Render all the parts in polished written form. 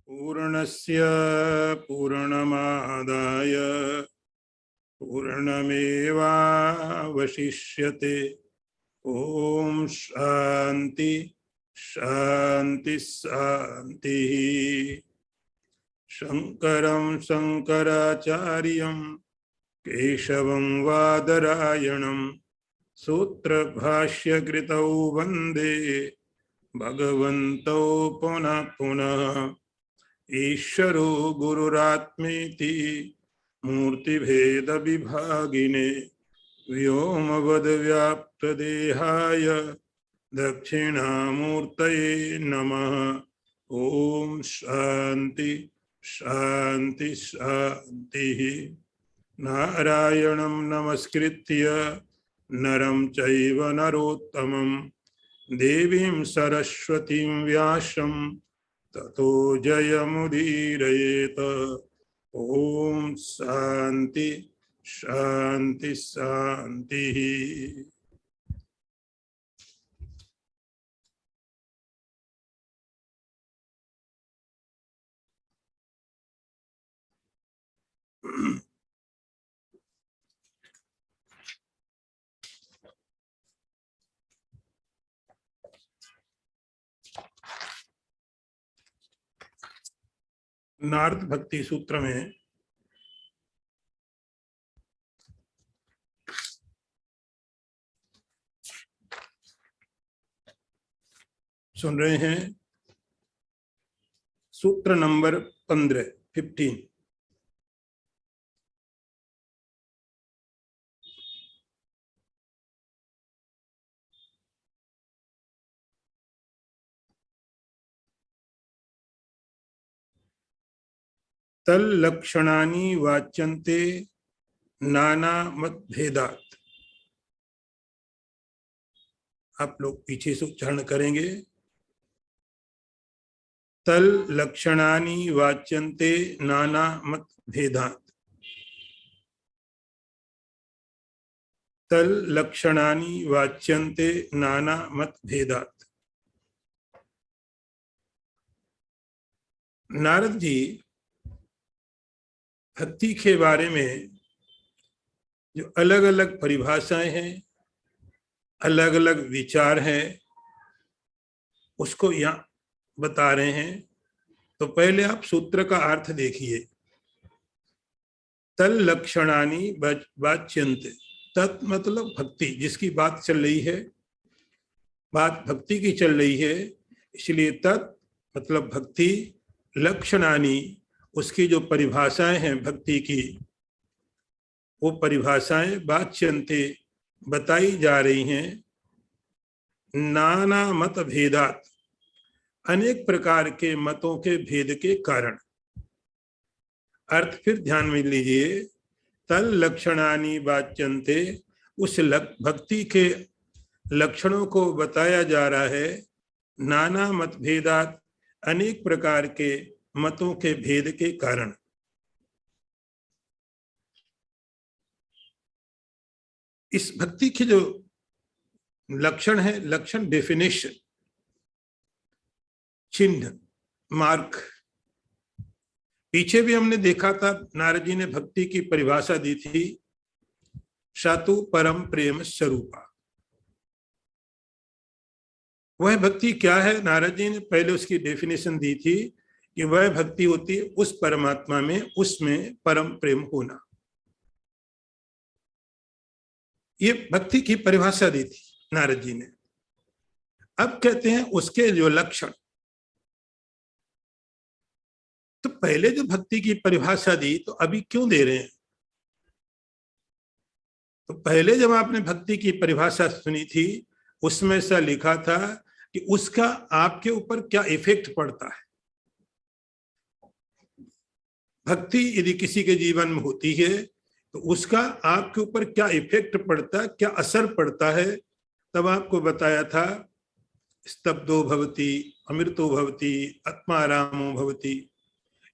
पूर्णस्य पूर्णमादाय पूर्णमेवावशिष्यते। ओम शांति शांति शांति। शंकरं शंकराचार्यं केशवं वादरायणं सूत्रभाष्यकृतौ वन्दे भगवन्तौ पुनः पुनः। ईश्वरो गुरुरात्मेति मूर्तिभेद विभागिने व्योमवद्व्याप्तदेहाय दक्षिणामूर्तये नमः। ओम शांति शांति शांति। नारायणं नमस्कृत्य नरं चैव नरोत्तमं देवीं सरस्वतीं व्यासं ततो जयमुदीरयेत। ओम शांति शांति शांति। नारद भक्ति सूत्र में सुन रहे हैं सूत्र नंबर 15। तल लक्षणानि वाच्यन्ते नाना मतभेदात्। आप लोग पीछे से उच्चारण करेंगे। तल लक्षणानि वाच्यन्ते नाना मतभेदात्। तल लक्षणानि वाच्यन्ते नाना मतभेदात्। नारद जी भक्ति के बारे में जो अलग अलग परिभाषाएं हैं, अलग अलग विचार हैं, उसको यहाँ बता रहे हैं। तो पहले आप सूत्र का अर्थ देखिए। तल लक्षणानि वाच्यन्ते। तत् मतलब भक्ति, जिसकी बात चल रही है, बात भक्ति की चल रही है, इसलिए तत् मतलब भक्ति, लक्षणानि उसकी जो परिभाषाएं हैं भक्ति की, वो परिभाषाएं वाच्यन्ते बताई जा रही हैं। नाना मत भेदात अनेक प्रकार के मतों के भेद के कारण। अर्थ फिर ध्यान में लीजिए। तल लक्षणानि वाच्यन्ते, उस भक्ति के लक्षणों को बताया जा रहा है। नाना मतभेदात अनेक प्रकार के मतों के भेद के कारण। इस भक्ति के जो लक्षण है, लक्षण डेफिनेशन, चिन्ह, मार्क, पीछे भी हमने देखा था। नारद जी ने भक्ति की परिभाषा दी थी, सातु परम प्रेम स्वरूपा। वह भक्ति क्या है, नारद जी ने पहले उसकी डेफिनेशन दी थी कि वह भक्ति होती है उस परमात्मा में, उसमें परम प्रेम होना। ये भक्ति की परिभाषा दी थी नारद जी ने। अब कहते हैं उसके जो लक्षण। तो पहले जो भक्ति की परिभाषा दी, तो अभी क्यों दे रहे हैं? तो पहले जब आपने भक्ति की परिभाषा सुनी थी, उसमें से लिखा था कि उसका आपके ऊपर क्या इफेक्ट पड़ता है। भक्ति यदि किसी के जीवन में होती है तो उसका आपके ऊपर क्या इफेक्ट पड़ता है, क्या असर पड़ता है। तब आपको बताया था, स्तब्धो भवति, अमृतो भवति, आत्मारामो भवति।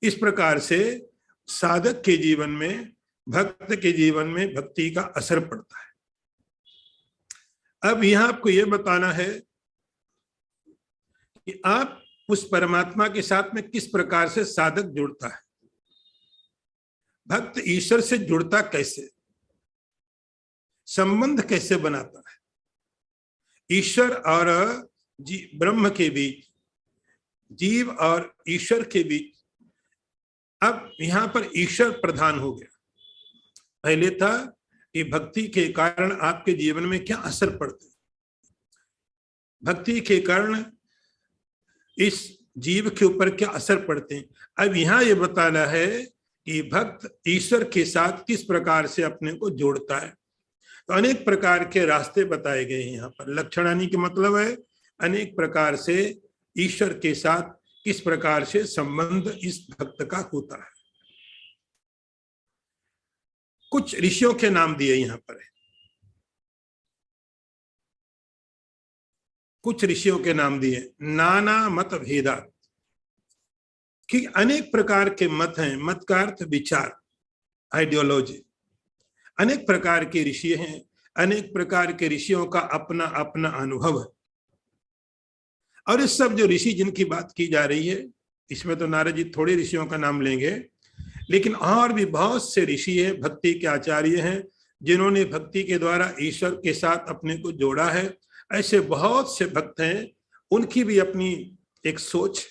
इस प्रकार से साधक के जीवन में, भक्त के जीवन में भक्ति का असर पड़ता है। अब यहां आपको यह बताना है कि आप उस परमात्मा के साथ में किस प्रकार से साधक जुड़ता है, भक्त ईश्वर से जुड़ता कैसे, संबंध कैसे बनाता है, ईश्वर और ब्रह्म के बीच, जीव और ईश्वर के बीच। अब यहां पर ईश्वर प्रधान हो गया। पहले था कि भक्ति के कारण आपके जीवन में क्या असर पड़ते, भक्ति के कारण इस जीव के ऊपर क्या असर पड़ते हैं। अब यहाँ ये बताना है कि भक्त ईश्वर के साथ किस प्रकार से अपने को जोड़ता है। तो अनेक प्रकार के रास्ते बताए गए हैं यहाँ पर। लक्षणानी के मतलब है अनेक प्रकार से ईश्वर के साथ किस प्रकार से संबंध इस भक्त का होता है। कुछ ऋषियों के नाम दिए यहाँ पर है, कुछ ऋषियों के नाम दिए। नाना मत भेदा, कि अनेक प्रकार के मत हैं, मत का अर्थ विचार, आइडियोलॉजी। अनेक प्रकार के ऋषि हैं, अनेक प्रकार के ऋषियों का अपना अपना अनुभव है। और इस सब जो ऋषि जिनकी बात की जा रही है, इसमें तो नारद जी थोड़े ऋषियों का नाम लेंगे, लेकिन और भी बहुत से ऋषि हैं, भक्ति के आचार्य हैं, जिन्होंने भक्ति के द्वारा ईश्वर के साथ अपने को जोड़ा है। ऐसे बहुत से भक्त हैं, उनकी भी अपनी एक सोच,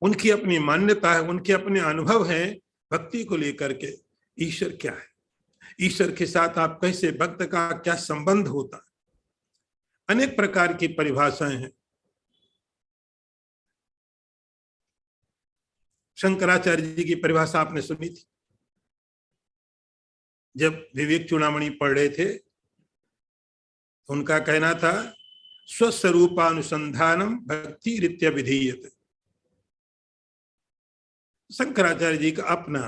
उनकी अपनी मान्यता है, उनके अपने अनुभव हैं भक्ति को लेकर के। ईश्वर क्या है, ईश्वर के साथ आप कैसे, भक्त का क्या संबंध होता है, अनेक प्रकार की परिभाषाएं हैं। शंकराचार्य जी की परिभाषा आपने सुनी थी जब विवेक चूड़ामणि पढ़ रहे थे। उनका कहना था स्वस्वरूपानुसंधानम भक्ति रीत्य विधीयते। शंकराचार्य जी का अपना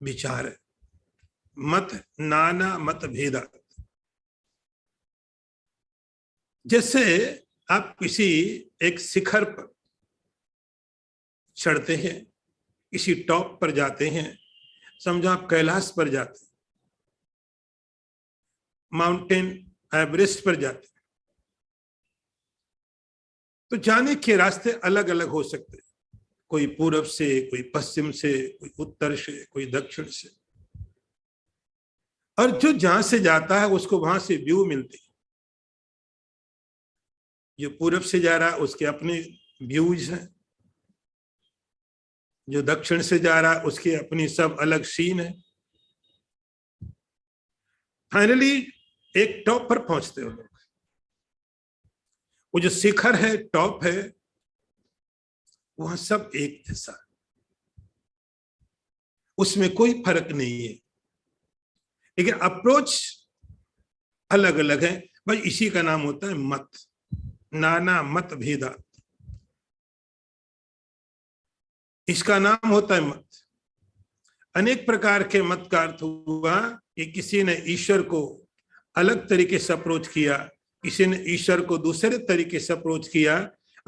विचार है। मत नाना मत भेदा, जैसे आप किसी एक शिखर पर चढ़ते हैं, किसी टॉप पर जाते हैं, समझो आप कैलाश पर जाते हैं, माउंटेन एवरेस्ट पर जाते हैं, तो जाने के रास्ते अलग अलग हो सकते हैं। कोई पूरब से, कोई पश्चिम से, कोई उत्तर से, कोई दक्षिण से। और जो जहां से जाता है उसको वहां से व्यू मिलती है। जो पूरब से जा रहा है उसके अपने व्यूज हैं, जो दक्षिण से जा रहा है उसकी अपनी सब अलग सीन है। फाइनली एक टॉप पर पहुंचते हो लोग। वो जो शिखर है, टॉप है, वहां सब एक जैसा, उसमें कोई फर्क नहीं है, लेकिन अप्रोच अलग अलग है। भाई इसी का नाम होता है मत, नाना मत भेदा, इसका नाम होता है मत। अनेक प्रकार के मत का अर्थ हुआ कि किसी ने ईश्वर को अलग तरीके से अप्रोच किया, किसी ने ईश्वर को दूसरे तरीके से अप्रोच किया,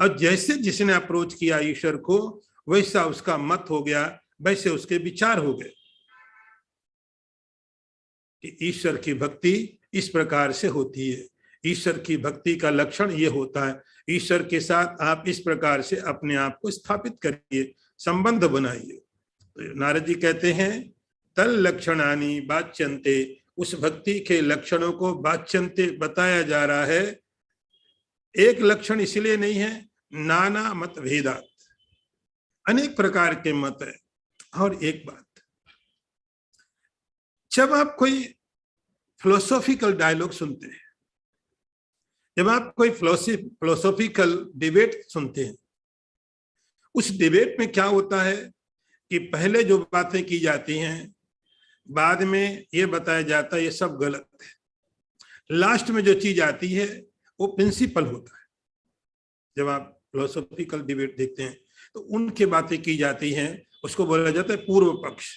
और जैसे जिसने अप्रोच किया ईश्वर को, वैसा उसका मत हो गया, वैसे उसके विचार हो गए कि ईश्वर की भक्ति इस प्रकार से होती है, ईश्वर की भक्ति का लक्षण ये होता है। ईश्वर के साथ आप इस प्रकार से अपने आप को स्थापित करिए, संबंध बनाइए। तो नारद जी कहते हैं तल लक्षणानि वाच्यन्ते, उस भक्ति के लक्षणों को वाच्यन्ते बताया जा रहा है। एक लक्षण इसलिए नहीं है, नाना मत भेदात, अनेक प्रकार के मत है। और एक बात, जब आप कोई फिलोसॉफिकल डायलॉग सुनते हैं, जब आप कोई फिलोसॉफिकल डिबेट सुनते हैं, उस डिबेट में क्या होता है कि पहले जो बातें की जाती हैं, बाद में ये बताया जाता है ये सब गलत है, लास्ट में जो चीज आती है वो प्रिंसिपल होता है। जब आप फिलोसॉफिकल डिबेट देखते हैं तो उनकी बातें की जाती हैं, उसको बोला जाता है पूर्व पक्ष,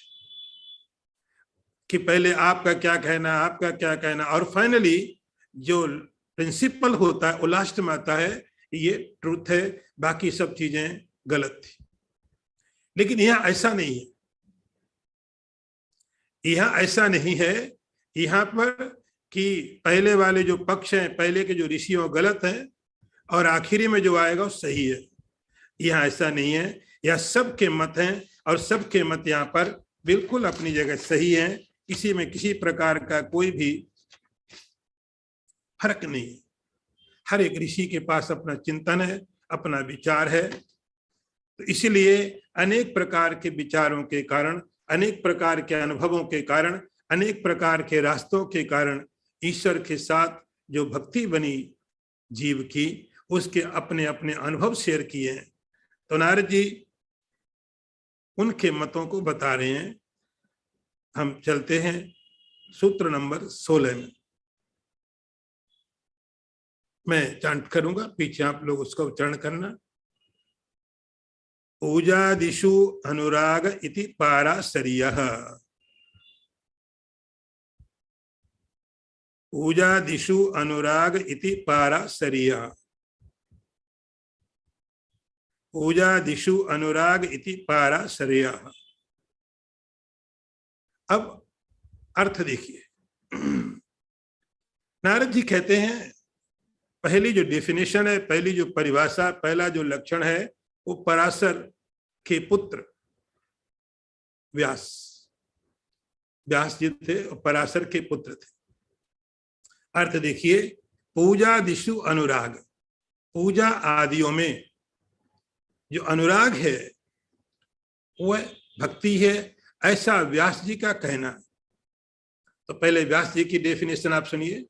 कि पहले आपका क्या कहना, आपका क्या कहना, और फाइनली जो प्रिंसिपल होता है वो लास्ट में आता है, ये ट्रूथ है, बाकी सब चीजें गलत थी। लेकिन यहाँ ऐसा नहीं है, यहाँ ऐसा नहीं है। यहाँ पर कि पहले वाले जो पक्ष हैं, पहले के जो ऋषियों गलत हैं, और आखिरी में जो आएगा वो सही है। यहाँ ऐसा नहीं है, यह सबके मत हैं और सबके मत यहाँ पर बिल्कुल अपनी जगह सही है। किसी में किसी प्रकार का कोई भी फर्क नहीं है। हर एक ऋषि के पास अपना चिंतन है, अपना विचार है। तो इसलिए अनेक प्रकार के विचारों के कारण, अनेक प्रकार के अनुभवों के कारण, अनेक प्रकार के रास्तों के कारण ईश्वर के साथ जो भक्ति बनी जीव की, उसके अपने अपने अनुभव शेयर किए हैं। तो नारद जी उनके मतों को बता रहे हैं। हम चलते हैं सूत्र नंबर 16 में। मैं चांट करूंगा, पीछे आप लोग उसका उच्चारण करना। पूजादिषु अनुराग इति पाराशर्यः। पूजादिषु अनुराग इति पाराशर्यः। पूजादिषु अनुराग इति पाराशर्यः। अब अर्थ देखिए। नारद जी कहते हैं, पहली जो डेफिनेशन है, पहली जो परिभाषा, पहला जो लक्षण है, वो पराशर के पुत्र व्यास जी थे और पराशर के पुत्र थे। अर्थ देखिए, पूजा दिशु अनुराग, पूजा आदियों में जो अनुराग है वह भक्ति है, ऐसा व्यास जी का कहना। तो पहले व्यास जी की डेफिनेशन आप सुनिए।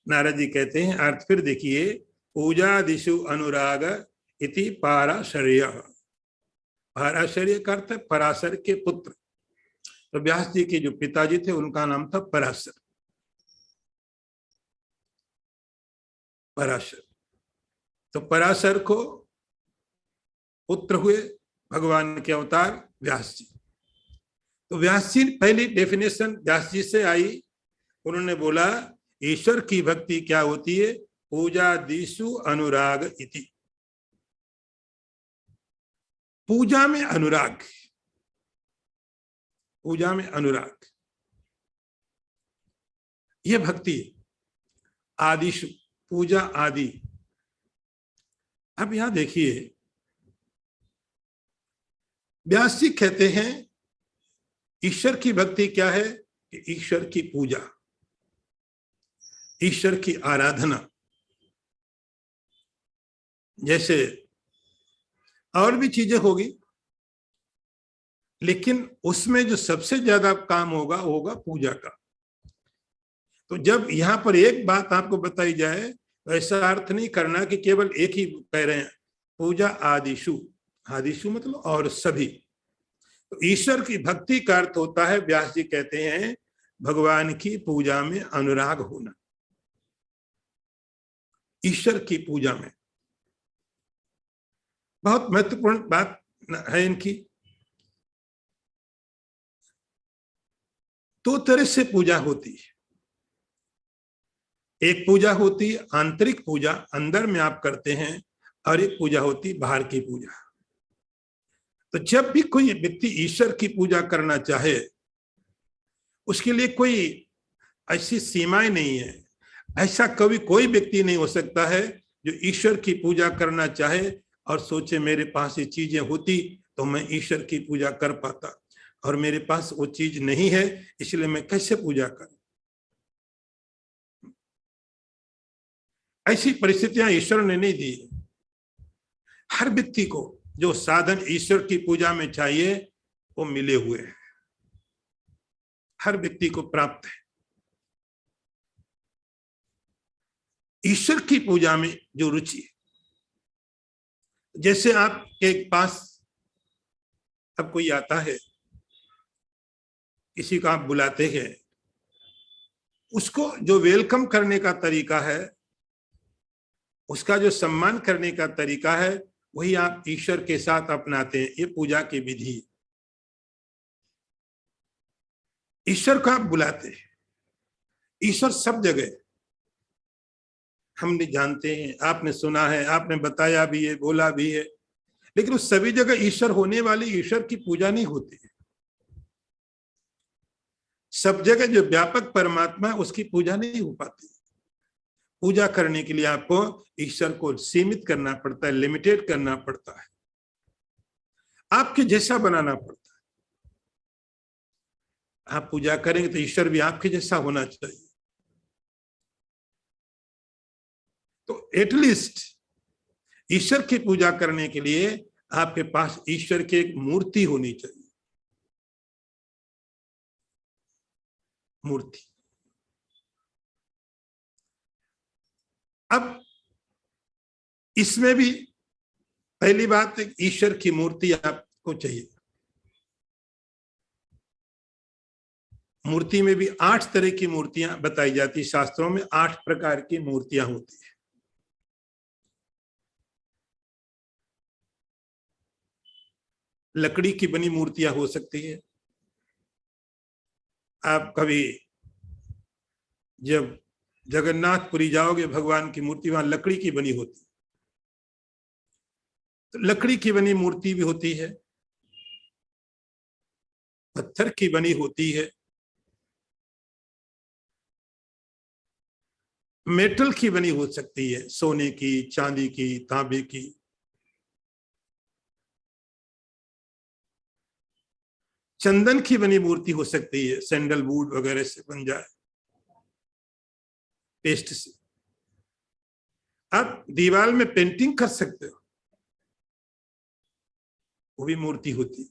नारद जी कहते हैं, अर्थ फिर देखिए, पूजा दिशु अनुराग इति पाराशर्यः। पाराशर्य का अर्थ है पराशर के पुत्र। तो व्यास जी के जो पिताजी थे उनका नाम था पराशर। पराशर, तो पराशर को पुत्र हुए भगवान के अवतार व्यास जी। तो व्यास जी, पहली डेफिनेशन व्यास जी से आई। उन्होंने बोला ईश्वर की भक्ति क्या होती है? पूजा दिशु अनुराग इति। पूजा में अनुराग, पूजा में अनुराग, यह भक्ति है। आदिशु, पूजा आदि। अब यहां देखिए, व्यास जी कहते हैं ईश्वर की भक्ति क्या है? कि ईश्वर की पूजा, ईश्वर की आराधना। जैसे और भी चीजें होगी, लेकिन उसमें जो सबसे ज्यादा काम होगा वो होगा पूजा का। तो जब यहां पर एक बात आपको बताई जाए तो ऐसा अर्थ नहीं करना कि केवल एक ही कह रहे हैं, पूजा आदिशु। आदिशु मतलब और सभी। तो ईश्वर की भक्ति का अर्थ होता है, व्यास जी कहते हैं, भगवान की पूजा में अनुराग होना। ईश्वर की पूजा में बहुत महत्वपूर्ण बात है इनकी। दो तरह से पूजा होती है। एक पूजा होती है आंतरिक पूजा, अंदर में आप करते हैं, और एक पूजा होती है बाहर की पूजा। तो जब भी कोई व्यक्ति ईश्वर की पूजा करना चाहे, उसके लिए कोई ऐसी सीमाएं नहीं है। ऐसा कभी कोई व्यक्ति नहीं हो सकता है जो ईश्वर की पूजा करना चाहे और सोचे मेरे पास ये चीजें होती तो मैं ईश्वर की पूजा कर पाता, और मेरे पास वो चीज नहीं है इसलिए मैं कैसे पूजा करूं। ऐसी परिस्थितियां ईश्वर ने नहीं दी। हर व्यक्ति को जो साधन ईश्वर की पूजा में चाहिए वो मिले हुए हैं, हर व्यक्ति को प्राप्त है। ईश्वर की पूजा में जो रुचि है, जैसे आपके पास अब कोई आता है, किसी को आप बुलाते हैं, उसको जो वेलकम करने का तरीका है, उसका जो सम्मान करने का तरीका है, वही आप ईश्वर के साथ अपनाते हैं। ये पूजा की विधि है। ईश्वर को आप बुलाते हैं। ईश्वर सब जगह हमने जानते हैं, आपने सुना है, आपने बताया भी है, बोला भी है, लेकिन उस सभी जगह ईश्वर होने वाली ईश्वर की पूजा नहीं होती है। सब जगह जो व्यापक परमात्मा है उसकी पूजा नहीं हो पाती। पूजा करने के लिए आपको ईश्वर को सीमित करना पड़ता है, लिमिटेड करना पड़ता है, आपके जैसा बनाना पड़ता है। आप पूजा करेंगे तो ईश्वर भी आपके जैसा होना चाहिए। तो एटलीस्ट ईश्वर की पूजा करने के लिए आपके पास ईश्वर की एक मूर्ति होनी चाहिए। मूर्ति। अब इसमें भी पहली बात, ईश्वर की मूर्ति आपको चाहिए। मूर्ति में भी 8 तरह की मूर्तियां बताई जाती, शास्त्रों में 8 प्रकार की मूर्तियां होती है। लकड़ी की बनी मूर्तियां हो सकती है। आप कभी जब जगन्नाथपुरी जाओगे, भगवान की मूर्ति वहां लकड़ी की बनी होती, तो लकड़ी की बनी मूर्ति भी होती है, पत्थर की बनी होती है, मेटल की बनी हो सकती है, सोने की, चांदी की, तांबे की। चंदन की बनी मूर्ति हो सकती है, सैंडलवुड वगैरह से बन जाए, पेस्ट से। आप दीवार में पेंटिंग कर सकते हो, वो भी मूर्ति होती है।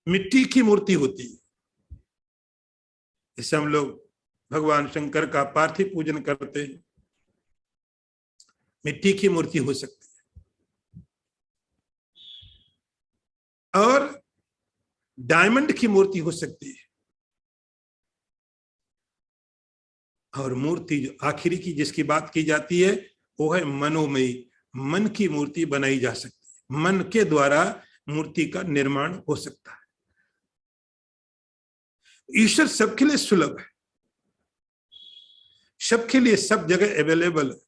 मिट्टी की मूर्ति होती है, जैसे हम लोग भगवान शंकर का पार्थिव पूजन करते हैं, मिट्टी की मूर्ति हो सकती है। और डायमंड की मूर्ति हो सकती है। और मूर्ति जो आखिरी की जिसकी बात की जाती है वो है मनोमयी, मन की मूर्ति बनाई जा सकती है। मन के द्वारा मूर्ति का निर्माण हो सकता है। ईश्वर सबके लिए सुलभ है, सबके लिए सब जगह अवेलेबल है।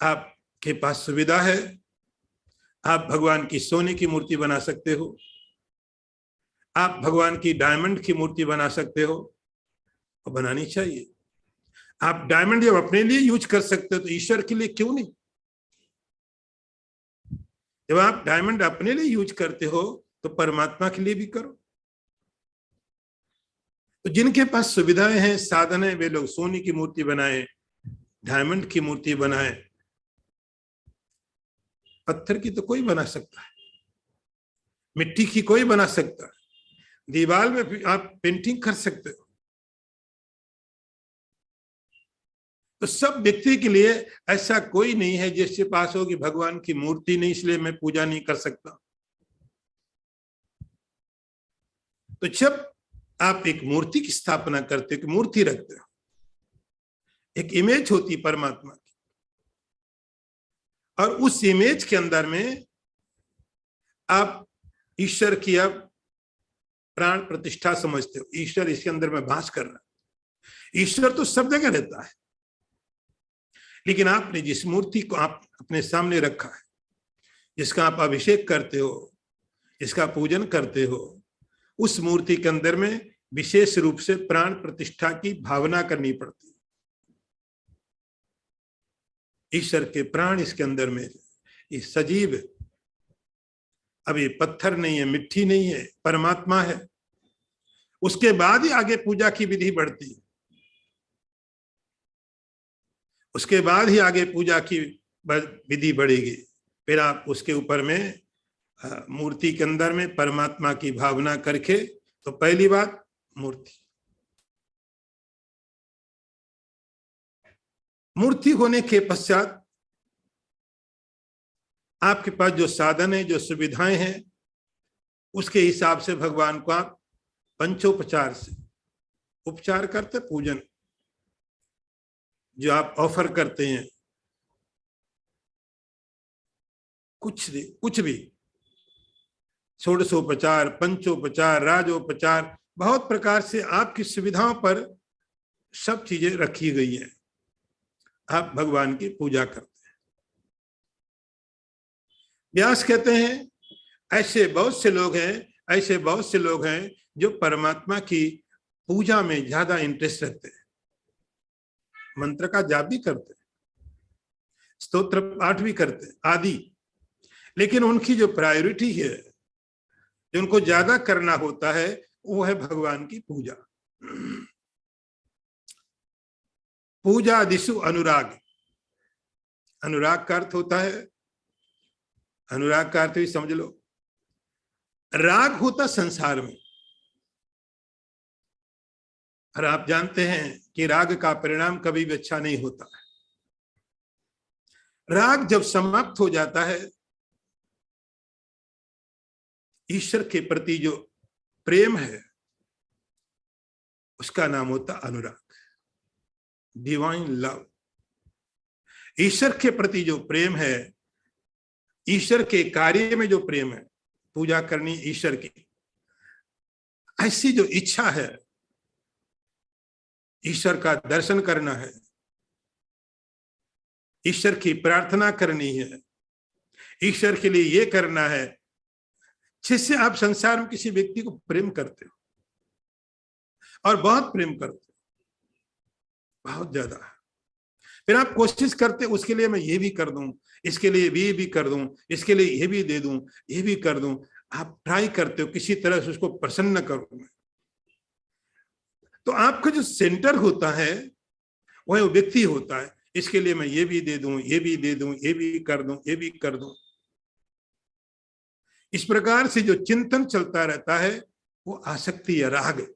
आपके पास सुविधा है, आप भगवान की सोने की मूर्ति बना सकते हो, आप भगवान की डायमंड की मूर्ति बना सकते हो, और बनानी चाहिए। आप डायमंड जब अपने लिए यूज कर सकते हो तो ईश्वर के लिए क्यों नहीं? जब आप डायमंड अपने लिए यूज करते हो तो परमात्मा के लिए भी करो। तो जिनके पास सुविधाएं हैं, साधन है, वे लोग सोने की मूर्ति बनाए, डायमंड की मूर्ति बनाए। पत्थर की तो कोई बना सकता है, मिट्टी की कोई बना सकता है, दीवार में भी आप पेंटिंग कर सकते हो। तो सब व्यक्ति के लिए ऐसा कोई नहीं है जिसके पास होगी भगवान की मूर्ति नहीं, इसलिए मैं पूजा नहीं कर सकता। तो जब आप एक मूर्ति की स्थापना करते हो, मूर्ति रखते हो, एक इमेज होती परमात्मा की, और उस इमेज के अंदर में आप ईश्वर की अब प्राण प्रतिष्ठा समझते हो। ईश्वर इसके अंदर में वास कर रहा है। ईश्वर तो सब जगह रहता है, लेकिन आपने जिस मूर्ति को आप अपने सामने रखा है, जिसका आप अभिषेक करते हो, जिसका पूजन करते हो, उस मूर्ति के अंदर में विशेष रूप से प्राण प्रतिष्ठा की भावना करनी पड़ती है। ईश्वर के प्राण इसके अंदर में, ये सजीव है। अब ये पत्थर नहीं है, मिट्टी नहीं है, परमात्मा है। उसके बाद ही आगे पूजा की विधि बढ़ती है, उसके बाद ही आगे पूजा की विधि बढ़ेगी। फिर आप उसके ऊपर में मूर्ति के अंदर में परमात्मा की भावना करके, तो पहली बात मूर्ति। मूर्ति होने के पश्चात आपके पास जो साधन है, जो सुविधाएं हैं, उसके हिसाब से भगवान को आप पंचोपचार से उपचार करते, पूजन जो आप ऑफर करते हैं, कुछ भी षोडशोपचार, पंचोपचार, राजोपचार, बहुत प्रकार से आपकी सुविधाओं पर सब चीजें रखी गई हैं। आप भगवान की पूजा करते हैं। व्यास कहते हैं ऐसे बहुत से लोग हैं जो परमात्मा की पूजा में ज्यादा इंटरेस्ट रखते हैं, मंत्र का जाप भी करते हैं, स्तोत्र पाठ भी करते हैं आदि, लेकिन उनकी जो प्रायोरिटी है, जो उनको ज्यादा करना होता है, वो है भगवान की पूजा। पूजा दिशु अनुराग। अनुराग का अर्थ होता है, अनुराग का अर्थ भी समझ लो, राग होता संसार में, और आप जानते हैं कि राग का परिणाम कभी भी अच्छा नहीं होता है। राग जब समाप्त हो जाता है, ईश्वर के प्रति जो प्रेम है उसका नाम होता अनुराग, डिवाइन लव। ईश्वर के प्रति जो प्रेम है, ईश्वर के कार्य में जो प्रेम है, पूजा करनी ईश्वर की, ऐसी जो इच्छा है, ईश्वर का दर्शन करना है, ईश्वर की प्रार्थना करनी है, ईश्वर के लिए ये करना है, जिससे आप संसार में किसी व्यक्ति को प्रेम करते हो और बहुत प्रेम करते हो, बहुत ज्यादा। फिर आप कोशिश करते उसके लिए मैं ये भी कर दूं, इसके लिए ये भी कर दूं, इसके लिए ये भी दे दूं, ये भी कर दूं। आप ट्राई करते हो किसी तरह से उसको प्रसन्न करूं मैं। तो आपका जो सेंटर होता है वह व्यक्ति होता है, इसके लिए मैं ये भी दे दूं, ये भी दे दूं, ये भी कर दूं, ये भी कर दूं। इस प्रकार से जो चिंतन चलता रहता है वो आसक्ति या राग है।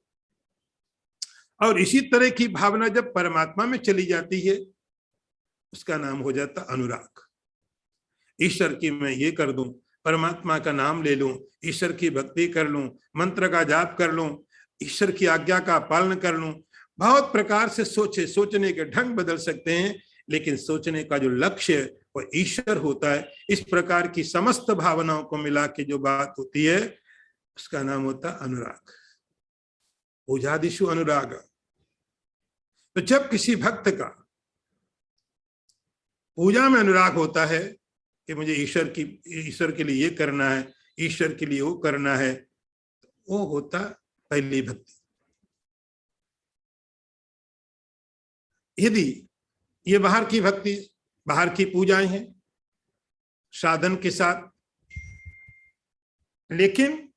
और इसी तरह की भावना जब परमात्मा में चली जाती है उसका नाम हो जाता अनुराग। ईश्वर की मैं ये कर दूं, परमात्मा का नाम ले लूं, ईश्वर की भक्ति कर लूं, मंत्र का जाप कर लूं, ईश्वर की आज्ञा का पालन कर लूं। बहुत प्रकार से सोचने के ढंग बदल सकते हैं, लेकिन सोचने का जो लक्ष्य है वो ईश्वर होता है। इस प्रकार की समस्त भावनाओं को मिला के जो बात होती है उसका नाम होता है अनुराग। पूजादिषु अनुराग। तो जब किसी भक्त का पूजा में अनुराग होता है कि मुझे ईश्वर के लिए ये करना है, ईश्वर के लिए वो करना है, वो होता पहली भक्ति। यदि ये बाहर की भक्ति, बाहर की पूजाएं हैं साधन के साथ, लेकिन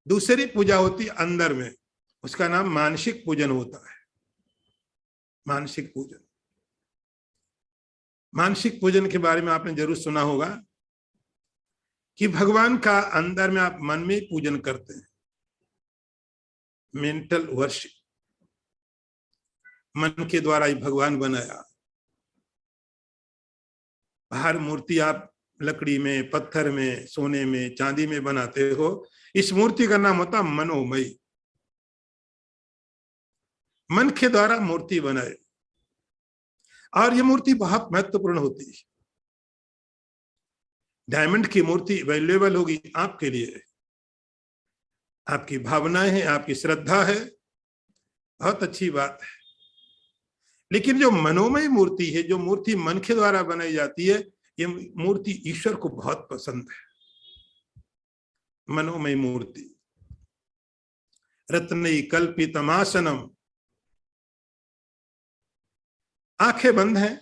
दूसरी पूजा होती अंदर में, उसका नाम मानसिक पूजन होता है। मानसिक पूजन, मानसिक पूजन के बारे में आपने जरूर सुना होगा कि भगवान का अंदर में आप मन में पूजन करते हैं, मेंटल वर्शिप। मन के द्वारा ही भगवान बनाया। बाहर मूर्ति आप लकड़ी में, पत्थर में, सोने में, चांदी में बनाते हो, इस मूर्ति का नाम होता मनोमय। मन के द्वारा मूर्ति बनाए, और ये मूर्ति बहुत महत्वपूर्ण होती है। डायमंड की मूर्ति वैल्यूएबल होगी आपके लिए, आपकी भावनाएं हैं, आपकी श्रद्धा है, बहुत अच्छी बात है। लेकिन जो मनोमय मूर्ति है, जो मूर्ति मन के द्वारा बनाई जाती है, ये मूर्ति ईश्वर को बहुत पसंद है। मनोमय मूर्ति, रत्नई कल्पितमासनम, आंखें बंद हैं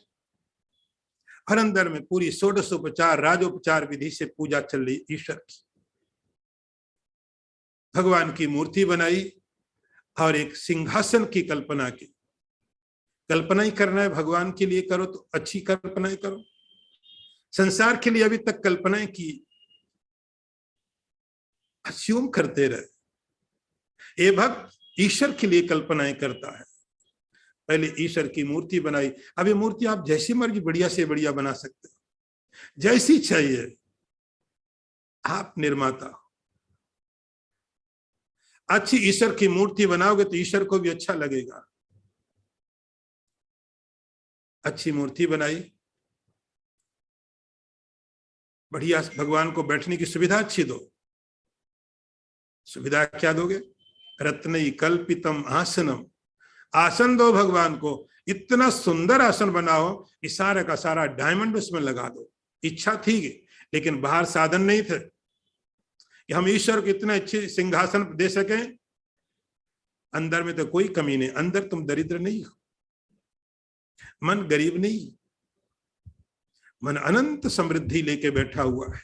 और अंदर में पूरी षोडशोपचार राजोपचार विधि से पूजा चल रही ईश्वर की। भगवान की मूर्ति बनाई और एक सिंहासन की कल्पना की। कल्पना ही करना है भगवान के लिए, करो तो अच्छी कल्पनाएं करो। संसार के लिए अभी तक कल्पनाएं की, अस्यूम करते रहे। ये भक्त ईश्वर के लिए कल्पनाएं करता है। पहले ईश्वर की मूर्ति बनाई, अब ये मूर्ति आप जैसी मर्जी बढ़िया से बढ़िया बना सकते हो, जैसी चाहिए। आप निर्माता हो। अच्छी ईश्वर की मूर्ति बनाओगे तो ईश्वर को भी अच्छा लगेगा। अच्छी मूर्ति बनाई, बढ़िया भगवान को बैठने की सुविधा अच्छी दो। सुविधा क्या दोगे? रत्नई कल्पितम आसनम, आसन दो भगवान को। इतना सुंदर आसन बनाओ कि सारा का सारा डायमंड उसमें लगा दो। इच्छा थी लेकिन बाहर साधन नहीं थे कि हम ईश्वर को इतने अच्छे सिंहासन दे सकें। अंदर में तो कोई कमी नहीं, अंदर तुम दरिद्र नहीं हो, मन गरीब नहीं, मन अनंत समृद्धि लेके बैठा हुआ है।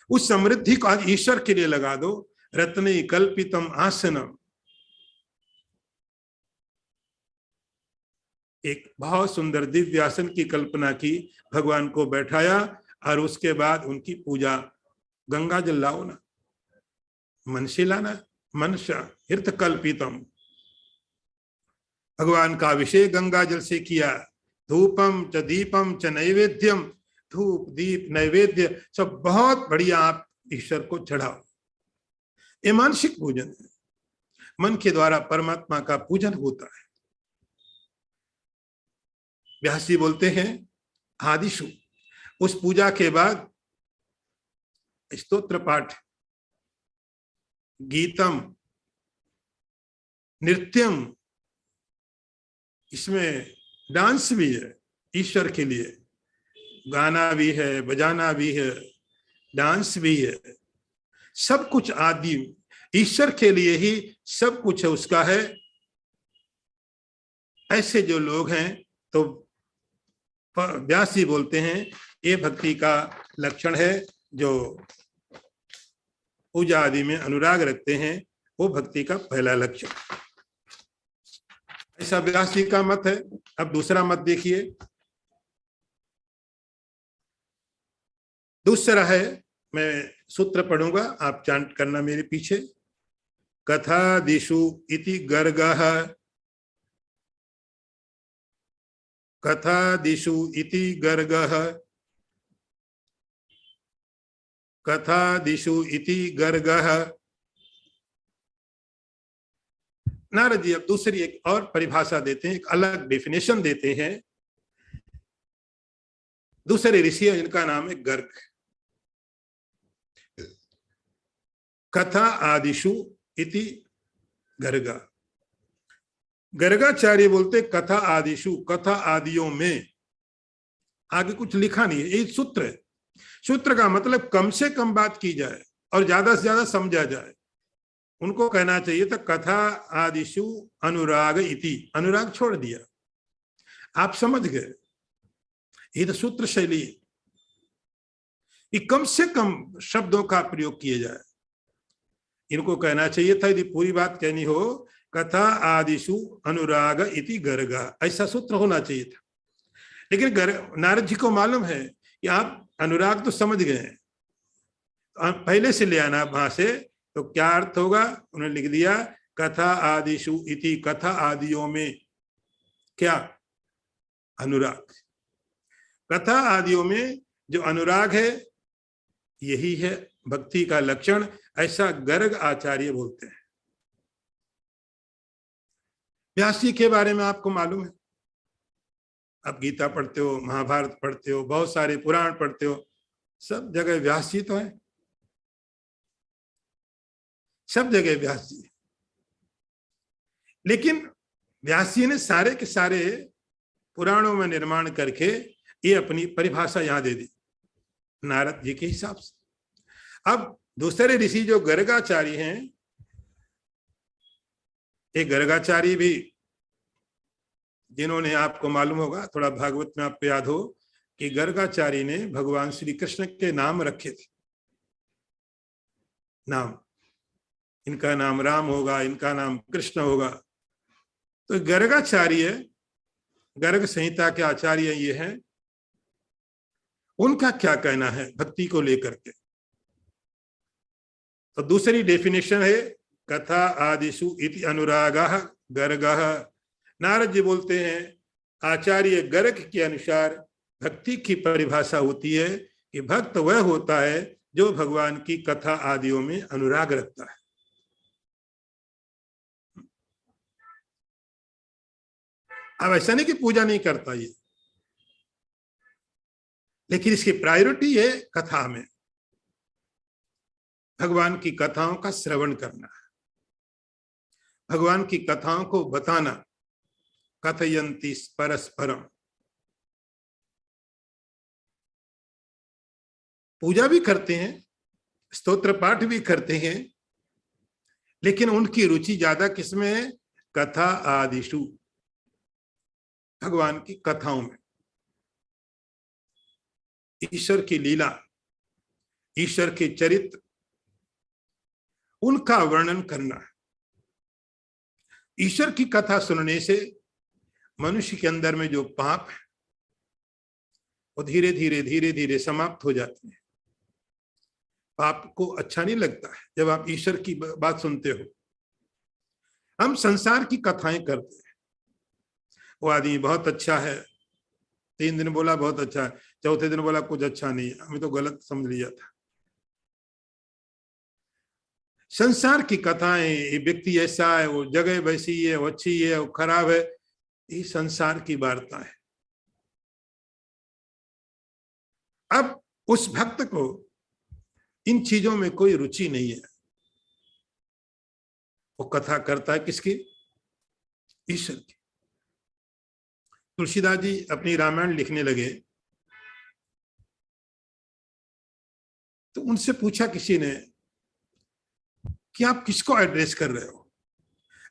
उस समृद्धि को आज ईश्वर के लिए लगा दो। रत्ने कल्पितम आसनम, एक बहुत सुंदर दिव्य आसन की कल्पना की, भगवान को बैठाया और उसके बाद उनकी पूजा। गंगा जल लाओ ना, मन से लाना, मनसा हित कल्पितम, भगवान का अभिषेक गंगा जल से किया। धूपम च दीपम च नैवेद्यम, धूप दीप नैवेद्य सब बहुत बढ़िया आप ईश्वर को चढ़ाओ। ये मानसिक पूजन है, मन के द्वारा परमात्मा का पूजन होता है। व्यास जी बोलते हैं आदिशु, उस पूजा के बाद स्तोत्र पाठ, गीतम, नृत्यम, इसमें डांस भी है ईश्वर के लिए, गाना भी है, बजाना भी है, डांस भी है, सब कुछ आदि ईश्वर के लिए ही सब कुछ है, उसका है। ऐसे जो लोग हैं तो व्यास जी बोलते हैं ये भक्ति का लक्षण है। जो पूजा आदि में अनुराग रखते हैं वो भक्ति का पहला लक्षण, ऐसा व्यास जी का मत है। अब दूसरा मत देखिए, दूसरा है, मैं सूत्र पढ़ूंगा, आप चांट करना मेरे पीछे। कथा दिशु इति गर्गः, कथा दिशु इति गर्गः, कथा दिशु इति गर्गः। नारद जी अब दूसरी एक और परिभाषा देते हैं, एक अलग डेफिनेशन देते हैं। दूसरे ऋषि है जिनका नाम है गर्ग। कथा आदिशु इति गर्गा, गर्गाचार्य बोलते कथा आदिशु, कथा आदियों में, आगे कुछ लिखा नहीं है, ये सूत्र है। सूत्र का मतलब कम से कम बात की जाए और ज्यादा से ज्यादा समझा जाए। उनको कहना चाहिए था कथा आदिशु अनुराग इति, अनुराग छोड़ दिया, आप समझ गए। ये तो सूत्र शैली है कि कम से कम शब्दों का प्रयोग किया जाए। इनको कहना चाहिए था यदि पूरी बात कहनी हो, कथा आदिशु अनुराग इति गर्गा, ऐसा सूत्र होना चाहिए था। लेकिन नारद जी को मालूम है कि आप अनुराग तो समझ गए हैं, पहले से ले आना वहां से, तो क्या अर्थ होगा। उन्होंने लिख दिया कथा आदिशु इति, कथा आदियों में क्या, अनुराग। कथा आदियों में जो अनुराग है यही है भक्ति का लक्षण, ऐसा गर्ग आचार्य बोलते हैं। व्यास जी के बारे में आपको मालूम है, आप गीता पढ़ते हो, महाभारत पढ़ते हो, बहुत सारे पुराण पढ़ते हो, सब जगह व्यास जी तो है, सब जगह व्यास जी। लेकिन व्यास जी ने सारे के सारे पुराणों में निर्माण करके ये अपनी परिभाषा यहां दे दी नारद जी के हिसाब से। अब दूसरे ऋषि जो गर्गाचार्य हैं, एक गर्गाचार्य भी, जिन्होंने, आपको मालूम होगा, थोड़ा भागवत में आपको याद हो कि गर्गाचार्य ने भगवान श्री कृष्ण के नाम रखे थे। नाम, इनका नाम राम होगा, इनका नाम कृष्ण होगा। तो गर्गाचार्य, गर्ग संहिता के आचार्य ये हैं, उनका क्या कहना है भक्ति को लेकर के। तो दूसरी डेफिनेशन है कथा आदिशु इति अनुरागः गर्गः। नारद जी बोलते हैं आचार्य गर्ग के अनुसार भक्ति की परिभाषा होती है कि भक्त वह होता है जो भगवान की कथा आदियों में अनुराग रखता है। अब ऐसा नहीं कि पूजा नहीं करता ये, लेकिन इसकी प्रायोरिटी है कथा में, भगवान की कथाओं का श्रवण करना, भगवान की कथाओं को बताना। कथयन्ति परस्परम, पूजा भी करते हैं, स्तोत्र पाठ भी करते हैं, लेकिन उनकी रुचि ज्यादा किसमें है? कथा आदिषु, भगवान की कथाओं में, ईश्वर की लीला, ईश्वर के चरित्र, उनका वर्णन करना। ईश्वर की कथा सुनने से मनुष्य के अंदर में जो पाप है वो धीरे धीरे समाप्त हो जाते हैं। पाप को अच्छा नहीं लगता है जब आप ईश्वर की बात सुनते हो। हम संसार की कथाएं करते हैं, वो आदमी बहुत अच्छा है, 3 दिन बोला बहुत अच्छा है, चौथे दिन बोला कुछ अच्छा नहीं है, हमें तो गलत समझ लिया था। संसार की कथाएं, ये व्यक्ति ऐसा है, वो जगह वैसी है, वो अच्छी है, वो खराब है, ये संसार की वार्ता है। अब उस भक्त को इन चीजों में कोई रुचि नहीं है, वो कथा करता है किसकी? ईश्वर की। तुलसीदास जी अपनी रामायण लिखने लगे तो उनसे पूछा किसी ने कि आप किसको एड्रेस कर रहे हो,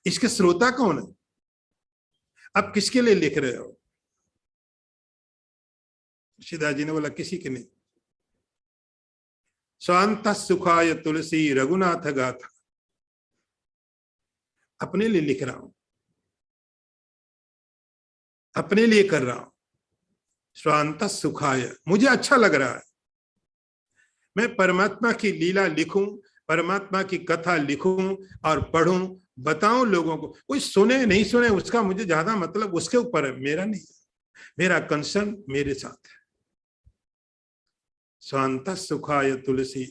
इसके श्रोता कौन है, आप किसके लिए लिख रहे हो? तुलसीदास जी ने बोला किसी के नहीं। स्वांत सुखाय तुलसी रघुनाथ गाथा, अपने लिए लिख रहा हूं, अपने लिए कर रहा हूं। स्वांत सुखाय, मुझे अच्छा लग रहा है, मैं परमात्मा की लीला लिखूं, परमात्मा की कथा लिखूं और पढ़ूं, बताऊं लोगों को। कोई सुने नहीं सुने उसका मुझे ज्यादा मतलब उसके ऊपर है, मेरा नहीं है। मेरा कंसर्न मेरे साथ है। स्वांत सुखाय तुलसी,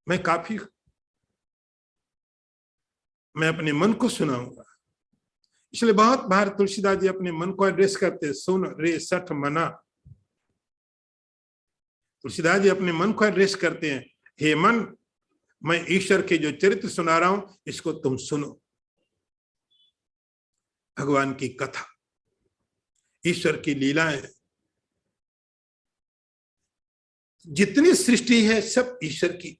मैं काफी, मैं अपने मन को सुनाऊंगा। इसलिए बहुत बार तुलसीदास जी अपने मन को एड्रेस करते, सुन रे सठ मना। तुलसीदास जी अपने मन को एड्रेस करते हैं, हे मन, मैं ईश्वर के जो चरित्र सुना रहा हूं इसको तुम सुनो। भगवान की कथा, ईश्वर की लीलाएं, जितनी सृष्टि है सब ईश्वर की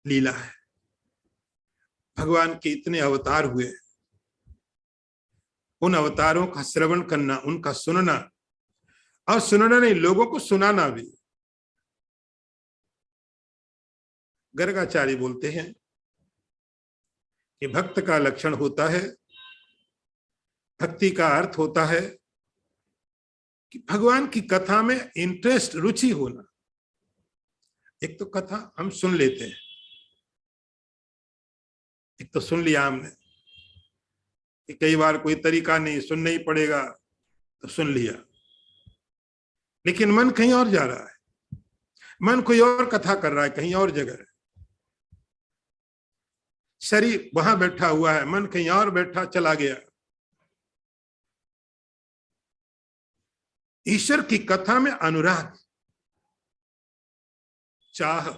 लीला है। भगवान के इतने अवतार हुए, उन अवतारों का श्रवण करना, उनका सुनना, और सुनना नहीं, लोगों को सुनाना भी। गर्गाचार्य बोलते हैं कि भक्त का लक्षण होता है, भक्ति का अर्थ होता है कि भगवान की कथा में इंटरेस्ट, रुचि होना। एक तो कथा हम सुन लेते हैं, एक तो सुन लिया हमने कि कई बार कोई तरीका नहीं, सुनना ही पड़ेगा तो सुन लिया, लेकिन मन कहीं और जा रहा है, मन कोई और कथा कर रहा है, कहीं और जगह है। शरीर वहां बैठा हुआ है, मन कहीं और बैठा चला गया। ईश्वर की कथा में अनुराग, चाह,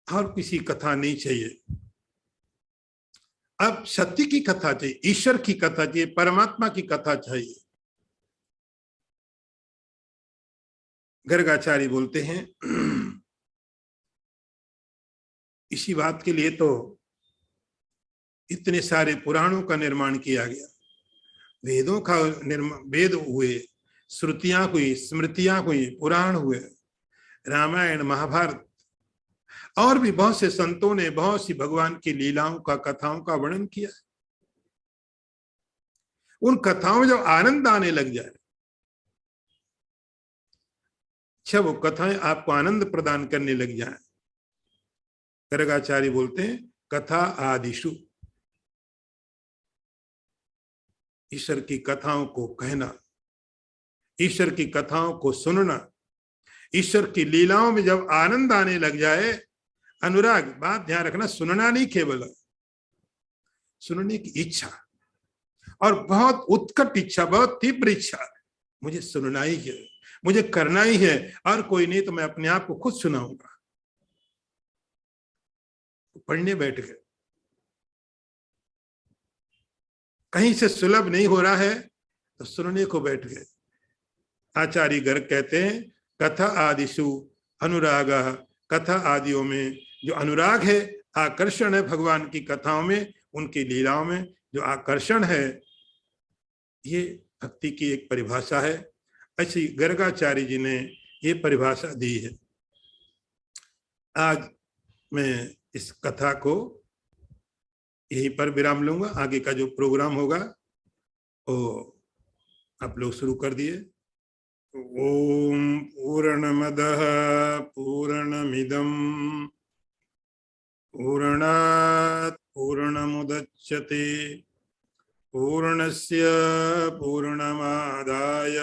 और किसी कथा नहीं चाहिए। अब सत्य की कथा चाहिए, ईश्वर की कथा चाहिए, परमात्मा की कथा चाहिए। गर्गाचार्य बोलते हैं इसी बात के लिए तो इतने सारे पुराणों का निर्माण किया गया, वेदों का निर्माण, वेद हुए, श्रुतियां हुई, स्मृतियां हुई, पुराण हुए, रामायण, महाभारत, और भी बहुत से संतों ने बहुत सी भगवान की लीलाओं का, कथाओं का वर्णन किया। उन कथाओं में जब आनंद आने लग जाए, अच्छा वो कथाएं आपको आनंद प्रदान करने लग जाए, गर्गाचार्य बोलते हैं कथा आदिषु, ईश्वर की कथाओं को कहना, ईश्वर की कथाओं को सुनना, ईश्वर की लीलाओं में जब आनंद आने लग जाए, अनुराग, बात ध्यान रखना, सुनना नहीं, केवल सुनने की इच्छा, और बहुत उत्कट इच्छा, बहुत तीव्र इच्छा, मुझे सुनना ही है, मुझे करना ही है, और कोई नहीं तो मैं अपने आप को खुद सुनाऊंगा। पढ़ने बैठ गए, कहीं से सुलभ नहीं हो रहा है तो सुनने को बैठ गए। आचार्य गर्ग कहते हैं कथा आदिषु अनुराग कथा आदियों में जो अनुराग है, आकर्षण है भगवान की कथाओं में, उनकी लीलाओं में जो आकर्षण है, ये भक्ति की एक परिभाषा है। ऐसी गर्गाचार्य जी ने ये परिभाषा दी है। आज मैं इस कथा को यहीं पर विराम लूंगा। आगे का जो प्रोग्राम होगा वो आप लोग शुरू कर दिए। ओम पूर्णमदः पूर्णमिदं पूर्णात् पूर्णमुदच्यते पूर्णस्य पूर्णमादाय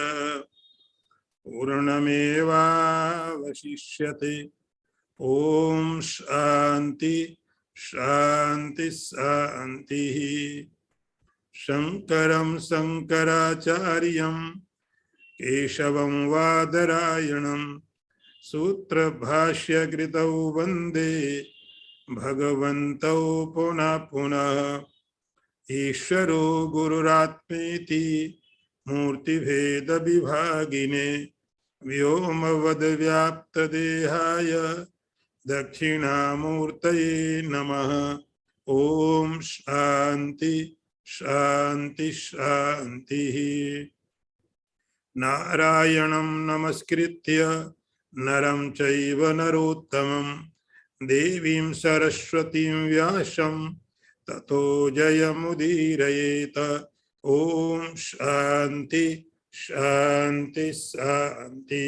पूर्णमेवावशिष्यते। ओम शांति शांति शांति। शंकरं शंकराचार्यं केशवं वादरायणं सूत्रभाष्यकृतौ वन्दे भगवन्तौ पुनः पुनः। ईश्वरो गुरुरात्मेति मूर्तिभेद विभागिने व्योमवद्व्याप्तदेहाय दक्षिणामूर्तये नमः। ओम शांति शांति शांति। नारायणं नमस्कृत्य नरं चैव नरोत्तमं देवीं सरस्वतीं व्यासं ततो जयमुदीरयेत। ओम शांति शांति शांति।